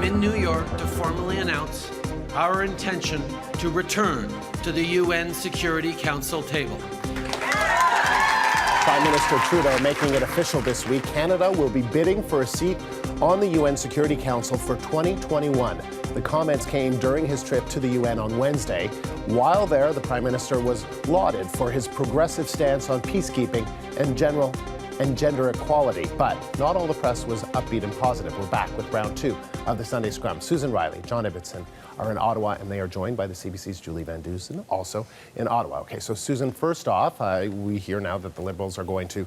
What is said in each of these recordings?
in New York to formally announce our intention to return to the UN Security Council table. Prime Minister Trudeau making it official this week. Canada will be bidding for a seat on the UN Security Council for 2021. The comments came during his trip to the UN on Wednesday. While there, the Prime Minister was lauded for his progressive stance on peacekeeping and gender equality. But not all the press was upbeat and positive. We're back with round two of the Sunday Scrum. Susan Riley, John Ibbitson are in Ottawa, and they are joined by the CBC's Julie Van Dusen, also in Ottawa. Okay, so Susan, first off, we hear now that the Liberals are going to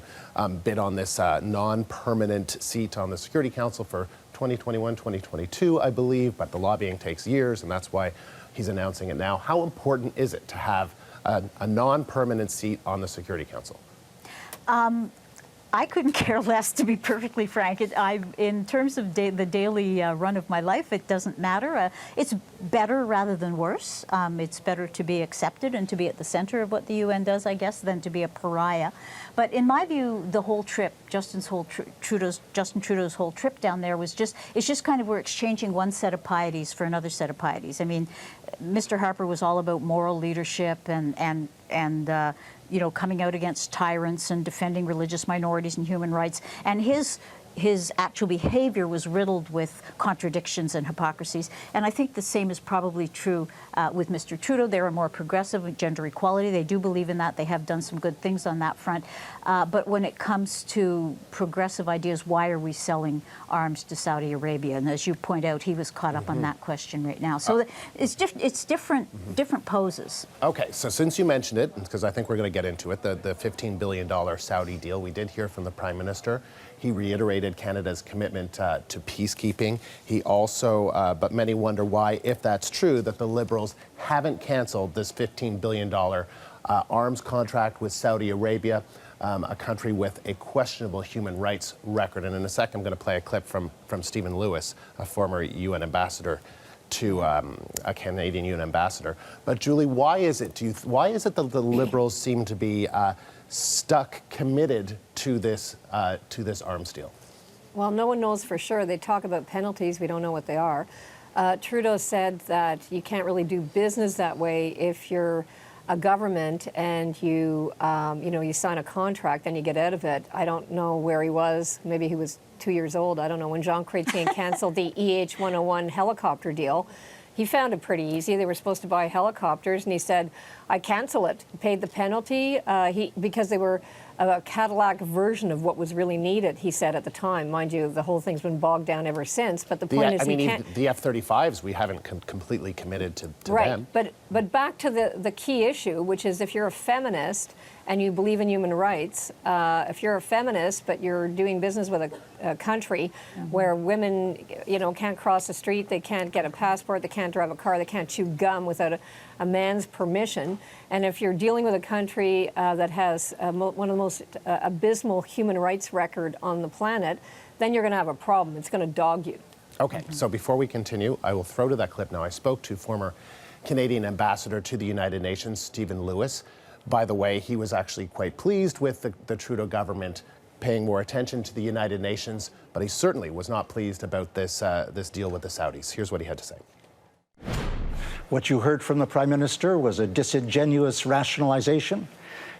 bid on this non-permanent seat on the Security Council for 2021, 2022, I believe, but the lobbying takes years, and that's why he's announcing it now. How important is it to have a non-permanent seat on the Security Council? I couldn't care less, to be perfectly frank. In terms of the daily run of my life, it doesn't matter. It's better rather than worse. It's better to be accepted and to be at the center of what the UN does, I guess, than to be a pariah. But in my view, the whole trip, Justin Trudeau's whole trip down there it's just kind of we're exchanging one set of pieties for another set of pieties. I mean, Mr. Harper was all about moral leadership and you know, coming out against tyrants and defending religious minorities and human rights. And his actual behavior was riddled with contradictions and hypocrisies. And I think the same is probably true with Mr. Trudeau. They are more progressive with gender equality. They do believe in that. They have done some good things on that front. But when it comes to progressive ideas, why are we selling arms to Saudi Arabia? And as you point out, he was caught up on that question right now. So it's different poses. Okay, so since you mentioned it, because I think we're going to get into it, the $15 billion Saudi deal, we did hear from the Prime Minister. He reiterated Canada's commitment to peacekeeping. He also, but many wonder why, if that's true, that the Liberals haven't canceled this $15 billion arms contract with Saudi Arabia, a country with a questionable human rights record. And in a second, I'm going to play a clip from Stephen Lewis, a former UN ambassador to a Canadian UN ambassador. But Julie, why is it that the Liberals seem to be stuck, committed to this arms deal? Well, no one knows for sure. They talk about penalties. We don't know what they are. Trudeau said that you can't really do business that way if you're a government and you sign a contract and you get out of it. I don't know where he was. Maybe he was 2 years old. I don't know. When Jean Chrétien canceled the EH-101 helicopter deal, he found it pretty easy. They were supposed to buy helicopters, and he said, I cancel it. He paid the penalty because they were a Cadillac version of what was really needed, he said at the time. Mind you, the whole thing's been bogged down ever since, but the point is the F-35s, we haven't completely committed to them. But back to the key issue, which is if you're a feminist and you believe in human rights, if you're a feminist but you're doing business with a country where women, can't cross the street, they can't get a passport, they can't drive a car, they can't chew gum without a man's permission, and if you're dealing with a country that has one of the most abysmal human rights record on the planet, then you're going to have a problem. It's going to dog you. Okay, so before we continue, I will throw to that clip now. I spoke to former Canadian ambassador to the United Nations, Stephen Lewis. By the way, he was actually quite pleased with the Trudeau government paying more attention to the United Nations, but he certainly was not pleased about this deal with the Saudis. Here's what he had to say. What you heard from the Prime Minister was a disingenuous rationalization.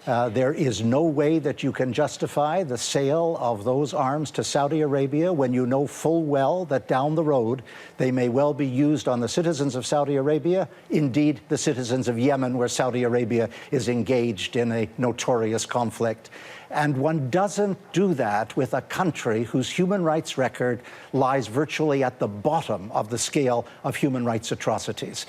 There is no way that you can justify the sale of those arms to Saudi Arabia when you know full well that down the road they may well be used on the citizens of Saudi Arabia, indeed the citizens of Yemen, where Saudi Arabia is engaged in a notorious conflict. And one doesn't do that with a country whose human rights record lies virtually at the bottom of the scale of human rights atrocities.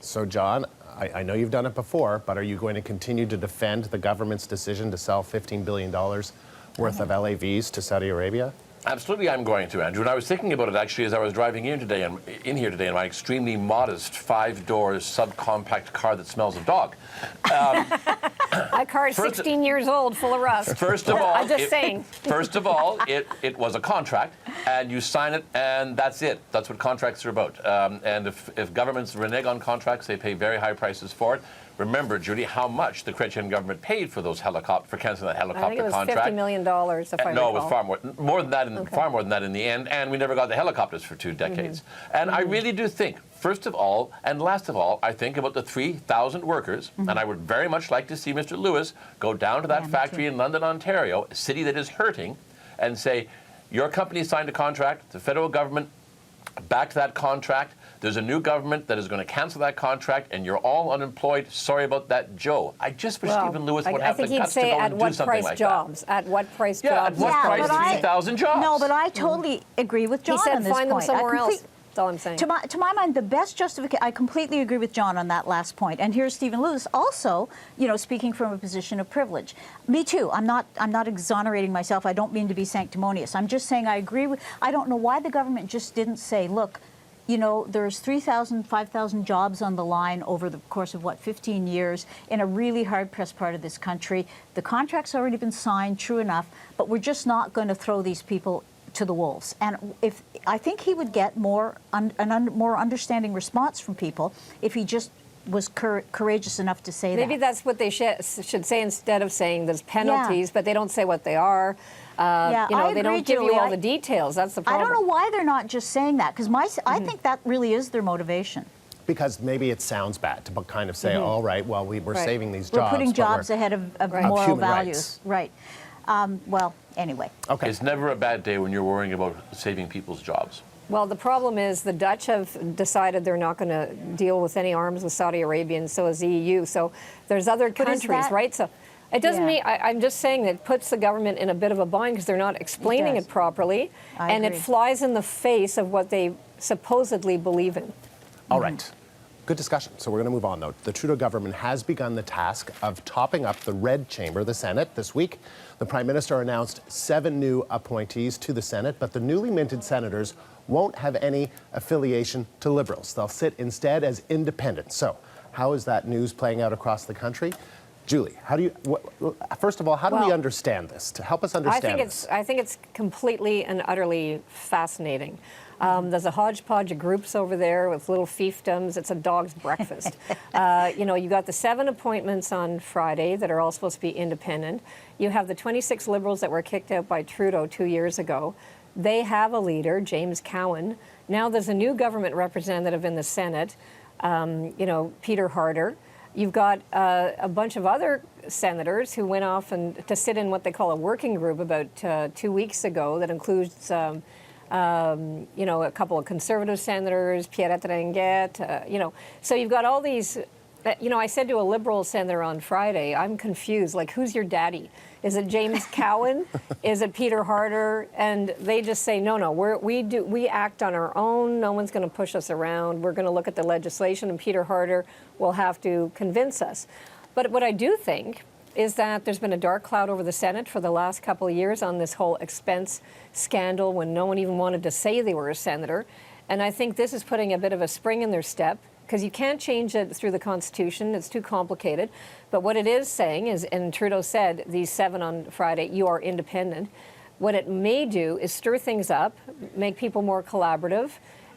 So, John, I know you've done it before, but are you going to continue to defend the government's decision to sell $15 billion worth of LAVs to Saudi Arabia? Absolutely, I'm going to, Andrew. And I was thinking about it actually as I was driving in here today in my extremely modest 5-door subcompact car that smells of dog. My car is 16 years old, full of rust. First of all, I'm just saying. First of all, it was a contract. and you sign it, and that's it. That's what contracts are about. And if governments renege on contracts, they pay very high prices for it. Remember, Judy, how much the Chrétien government paid for those for canceling that helicopter I think it was contract. $50 million, if I No, recall. it was far more than that. Far more than that in the end, and we never got the helicopters for 2 decades. And I really do think, first of all and last of all, I think about the 3,000 workers, and I would very much like to see Mr. Lewis go down to that factory in London, Ontario, a city that is hurting, and say, your company signed a contract, the federal government backed that contract. There's a new government that is going to cancel that contract, and you're all unemployed. Sorry about that, Joe. I just wish Stephen Lewis would have the guts to go and do something like that. At what price Yeah, at jobs? what price? but I- 3,000 jobs. No, but I totally agree with John He said on this find them point. somewhere else. That's all I'm saying. To my mind, the best justification, I completely agree with John on that last point. And here's Stephen Lewis also, speaking from a position of privilege. Me too. I'm not exonerating myself. I don't mean to be sanctimonious. I'm just saying I agree with, I don't know why the government just didn't say, look, there's 3,000, 5,000 jobs on the line over the course of, 15 years in a really hard-pressed part of this country. The contract's already been signed, true enough, but we're just not going to throw these people to the wolves. And I think he would get more understanding response from people if he just was courageous enough to say that. Maybe that's what they should say instead of saying there's penalties, but they don't say what they are. I they agree, don't give Julie. you all the details. That's the I problem. don't know why they're not just saying that, because I think that really is their motivation. Because maybe it sounds bad to kind of say, all right, well, we're Right. saving these We're jobs. putting but jobs ahead of moral human values. Right. Well, anyway. Okay. It's never a bad day when you're worrying about saving people's jobs. Well, the problem is the Dutch have decided they're not going to deal with any arms with Saudi Arabia, and so is the EU. So there's other But is countries, that- right? So it doesn't Yeah. mean, I'm just saying that it puts the government in a bit of a bind because they're not explaining does. it properly, I and it agree. flies in the face of what they supposedly believe in. All right. Good discussion. So we're going to move on, though. The Trudeau government has begun the task of topping up the red chamber, the Senate, this week. The Prime Minister announced 7 new appointees to the Senate, but the newly minted senators won't have any affiliation to Liberals. They'll sit instead as independents. So how is that news playing out across the country? Julie, first of all, how do we Well, understand this? To help us understand this. I think it's completely and utterly fascinating. There's a hodgepodge of groups over there with little fiefdoms. It's a dog's breakfast. You got the 7 appointments on Friday that are all supposed to be independent. You have the 26 Liberals that were kicked out by Trudeau 2 years ago. They have a leader, James Cowan. Now there's a new government representative in the Senate, Peter Harder. You've got a bunch of other senators who went off to sit in what they call a working group about 2 weeks ago that includes a couple of conservative senators, Pierrette Ranguette, So you've got all these, I said to a Liberal senator on Friday, I'm confused, like, who's your daddy? Is it James Cowan? Is it Peter Harder? And they just say, no, we act on our own. No one's going to push us around. We're going to look at the legislation, and Peter Harder will have to convince us. But what I do think is that there's been a dark cloud over the Senate for the last couple of years on this whole expense scandal when no one even wanted to say they were a senator. And I think this is putting a bit of a spring in their step, because you can't change it through the Constitution. It's too complicated. But what it is saying is, and Trudeau said, these 7 on Friday, you are independent. What it may do is stir things up, make people more collaborative.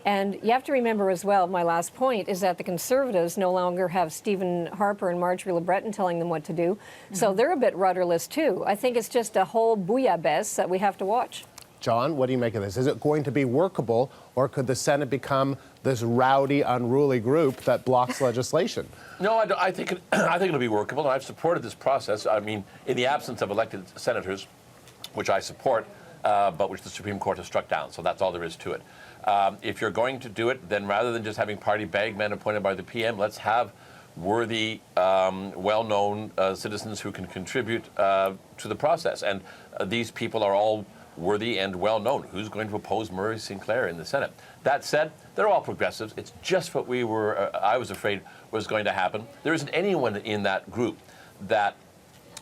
And you have to remember as well, my last point is that the Conservatives no longer have Stephen Harper and Marjorie Le Breton telling them what to do. So they're a bit rudderless too. I think it's just a whole bouillabaisse that we have to watch. John, what do you make of this? Is it going to be workable, or could the Senate become this rowdy, unruly group that blocks legislation? No, I think it'll be workable, and I've supported this process. I mean, in the absence of elected senators, which I support, but which the Supreme Court has struck down. So that's all there is to it. If you're going to do it, then rather than just having party bagmen appointed by the PM, let's have worthy, well-known citizens who can contribute to the process. And these people are all worthy and well-known. Who's going to oppose Murray Sinclair in the Senate? That said, they're all progressives. It's just what I was afraid was going to happen. There isn't anyone in that group that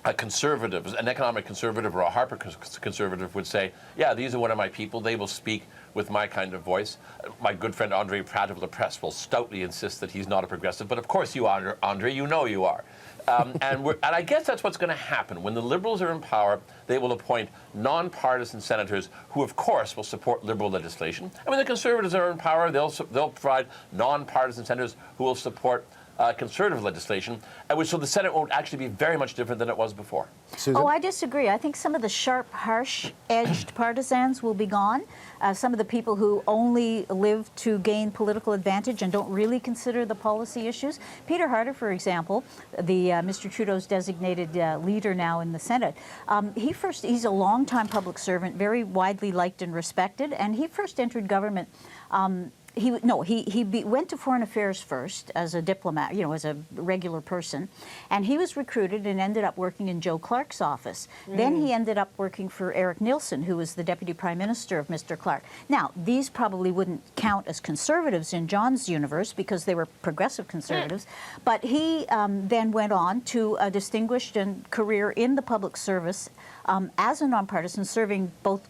a conservative, an economic conservative or a Harper conservative would say, yeah, these are one of my people. They will speak with my kind of voice. My good friend Andre Pratt of La Presse will stoutly insist that he's not a progressive. But of course you are, Andre. You know you are. And I guess that's what's going to happen. When the Liberals are in power, they will appoint nonpartisan senators who, of course, will support Liberal legislation. And when the Conservatives are in power, they'll provide nonpartisan senators who will support Conservative legislation, so the Senate won't actually be very much different than it was before. Susan? Oh, I disagree. I think some of the sharp, harsh-edged partisans will be gone. Some of the people who only live to gain political advantage and don't really consider the policy issues. Peter Harder, for example, the Mr. Trudeau's designated leader now in the Senate, he's a longtime public servant, very widely liked and respected, and he first entered government. He went to Foreign Affairs first as a diplomat, as a regular person, and he was recruited and ended up working in Joe Clark's office. Then he ended up working for Eric Nielsen, who was the Deputy Prime Minister of Mr. Clark. Now, these probably wouldn't count as conservatives in John's universe because they were progressive conservatives, but he then went on to a distinguished career in the public service as a nonpartisan, serving both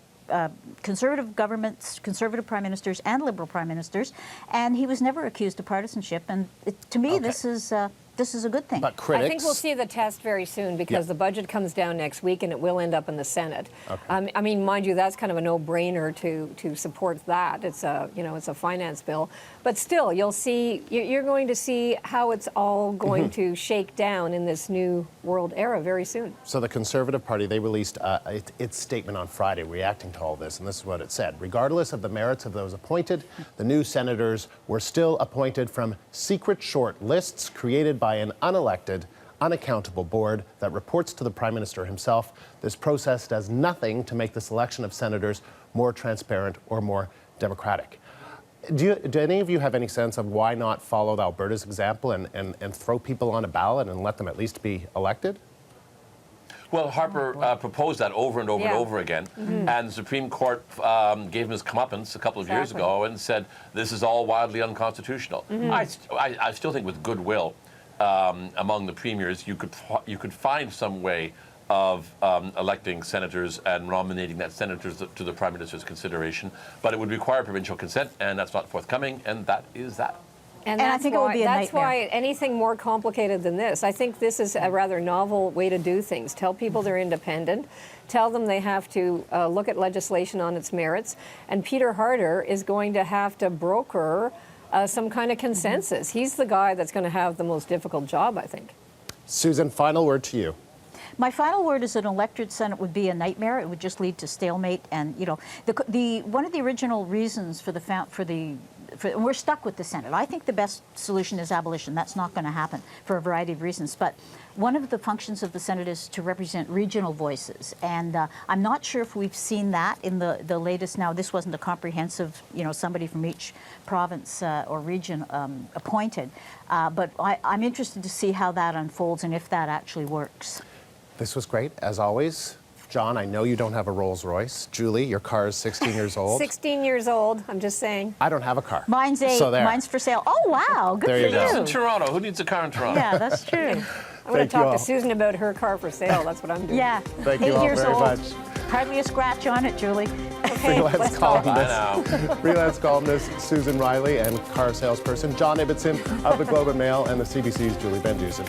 conservative governments, conservative prime ministers, and liberal prime ministers, and he was never accused of partisanship. And to me, this is a good thing. But critics... I think we'll see the test very soon because the budget comes down next week and it will end up in the Senate. Okay. I mean, mind you, that's kind of a no-brainer to support that. It's a finance bill, but still, you're going to see how it's all going to shake down in this new world era very soon. So the Conservative Party, they released its statement on Friday reacting to all this, and this is what it said. Regardless of the merits of those appointed, the new senators were still appointed from secret short lists created by an unelected, unaccountable board that reports to the Prime Minister himself. This process does nothing to make the selection of senators more transparent or more democratic. Do any of you have any sense of why not follow Alberta's example and throw people on a ballot and let them at least be elected? Well, Harper proposed that over and over and over again, and the Supreme Court gave him his comeuppance a couple of years ago and said this is all wildly unconstitutional. I still think with goodwill among the premiers, you could find some way of electing senators and nominating that senators to the Prime Minister's consideration, but it would require provincial consent, and that's not forthcoming, and that is that. And I think it would be a that's nightmare. why anything more complicated than this, I think this is a rather novel way to do things. Tell people they're independent. Tell them they have to look at legislation on its merits. And Peter Harder is going to have to broker some kind of consensus. He's the guy that's going to have the most difficult job, I think. Susan, final word to you. My final word is an elected Senate would be a nightmare. It would just lead to stalemate. And one of the original reasons we're stuck with the Senate. I think the best solution is abolition. That's not going to happen for a variety of reasons. But one of the functions of the Senate is to represent regional voices. And I'm not sure if we've seen that in the latest. Now, this wasn't a comprehensive, somebody from each province or region appointed. But I'm interested to see how that unfolds and if that actually works. This was great, as always. John, I know you don't have a Rolls Royce. Julie, your car is 16 years old. 16 years old, I'm just saying. I don't have a car. Mine's 8. So there. Mine's for sale. Oh, wow. Good There for you go. It's in you. Toronto. Who needs a car in Toronto? Yeah, that's true. I'm going Thank to you talk all. to Susan about her car for sale. That's what I'm doing. Yeah. Thank you 8 all years very old. much. Hardly a scratch on it, Julie. Okay, Freelance let's talk. columnist, freelance columnist Susan Riley and car salesperson John Ibbotson of the Globe and Mail and the CBC's Julie Van Dusen.